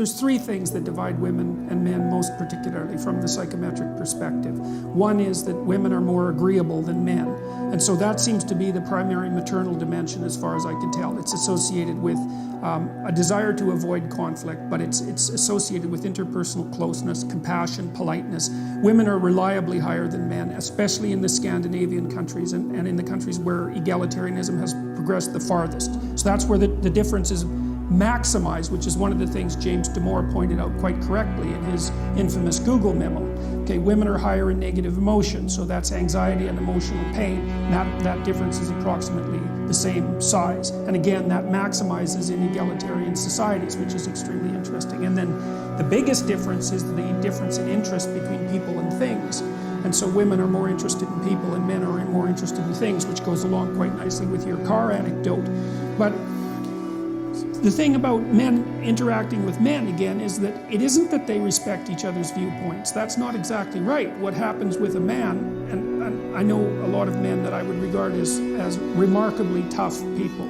there's three things that divide women and men most particularly from the psychometric perspective. One is that women are more agreeable than men. And so that seems to be the primary maternal dimension as far as I can tell. It's associated with a desire to avoid conflict, but it's associated with interpersonal closeness, compassion, politeness. Women are reliably higher than men, especially in the Scandinavian countries and in the countries where egalitarianism has progressed the farthest. So that's where the difference is maximized, which is one of the things James Damore pointed out quite correctly in his infamous Google memo. Okay, women are higher in negative emotion, so that's anxiety and emotional pain. That difference is approximately the same size. And again, that maximizes in egalitarian societies, which is extremely interesting. And then the biggest difference is the difference in interest between people and things. And so women are more interested in people and men are more interested in things, which goes along quite nicely with your car anecdote. But the thing about men interacting with men, again, is that it isn't that they respect each other's viewpoints. That's not exactly right. What happens with a man, and I know a lot of men that I would regard as remarkably tough people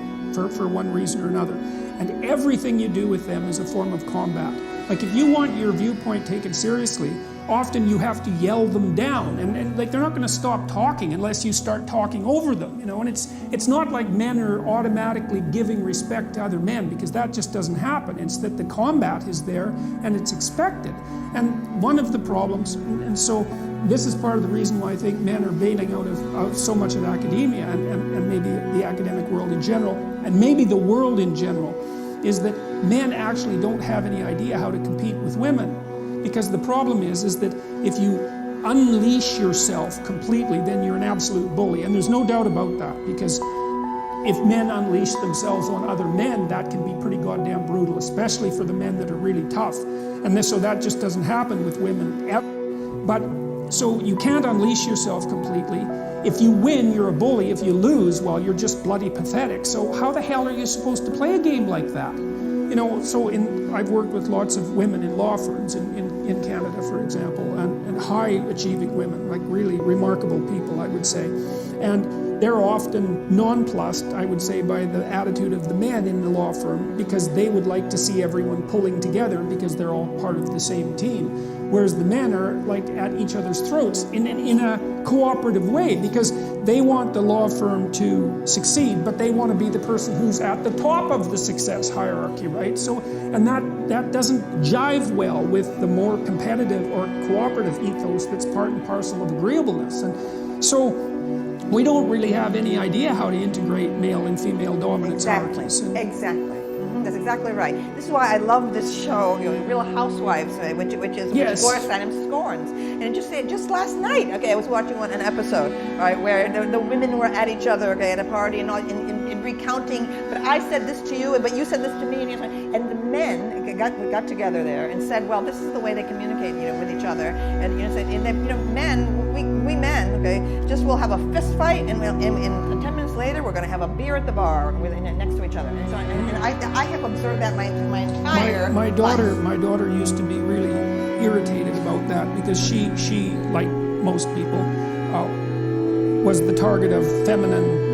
for one reason or another. And everything you do with them is a form of combat. Like if you want your viewpoint taken seriously, often you have to yell them down, and like they're not going to stop talking unless you start talking over them, you know. And it's not like men are automatically giving respect to other men, because that just doesn't happen. It's that the combat is there and it's expected. And one of the problems, and so this is part of the reason why I think men are bailing out of so much of academia and maybe the academic world in general, and maybe the world in general, is that men actually don't have any idea how to compete with women. Because the problem is that if you unleash yourself completely, then you're an absolute bully. And there's no doubt about that, because if men unleash themselves on other men, that can be pretty goddamn brutal, especially for the men that are really tough. And so that just doesn't happen with women ever. But so you can't unleash yourself completely. If you win, you're a bully. If you lose, well, you're just bloody pathetic. So how the hell are you supposed to play a game like that? You know, so I've worked with lots of women in law firms in Canada, for example, and high-achieving women, like really remarkable people, I would say. And they're often nonplussed, I would say, by the attitude of the men in the law firm, because they would like to see everyone pulling together because they're all part of the same team. Whereas the men are like at each other's throats in a cooperative way, because they want the law firm to succeed, but they want to be the person who's at the top of the success hierarchy, right? So, and that doesn't jive well with the more competitive or cooperative ethos that's part and parcel of agreeableness. And so we don't really have any idea how to integrate male and female dominance hierarchies. Exactly. That's exactly right. This is why I love this show, you know, Real Housewives, which is Gloria Steinem scorns. And just last night, okay, I was watching an episode, right, where the women were at each other, okay, at a party and all, in recounting. But I said this to you, but you said this to me, and the men got together there and said, well, this is the way they communicate, you know, with each other. And men, we men, okay, just will have a fist fight, and 10 minutes later, we're going to have a beer at the bar next to each other. And so, I have observed that my entire my daughter used to be really irritated about that, because she like most people was the target of feminine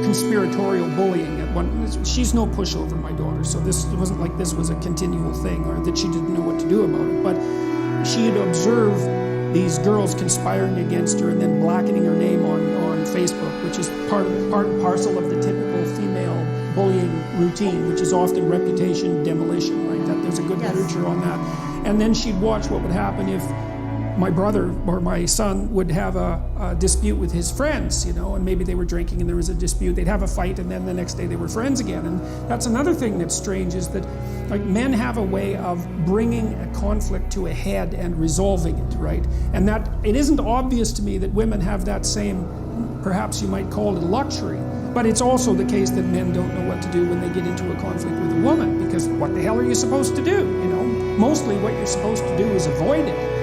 conspiratorial bullying at one. She's no pushover, my daughter, so it wasn't like this was a continual thing or that she didn't know what to do about it. But she had observed these girls conspiring against her and then blackening her name on Facebook, which is part and parcel of the typical female bullying routine, which is often reputation demolition, right? That there's a good literature on that. And then she'd watch what would happen if my brother or my son would have a dispute with his friends, you know, and maybe they were drinking and there was a dispute. They'd have a fight, and then the next day they were friends again. And that's another thing that's strange, is that like men have a way of bringing a conflict to a head and resolving it, right? And that it isn't obvious to me that women have that same, perhaps you might call it a luxury. But it's also the case that men don't know what to do when they get into a conflict with a woman, because what the hell are you supposed to do? You know, mostly what you're supposed to do is avoid it.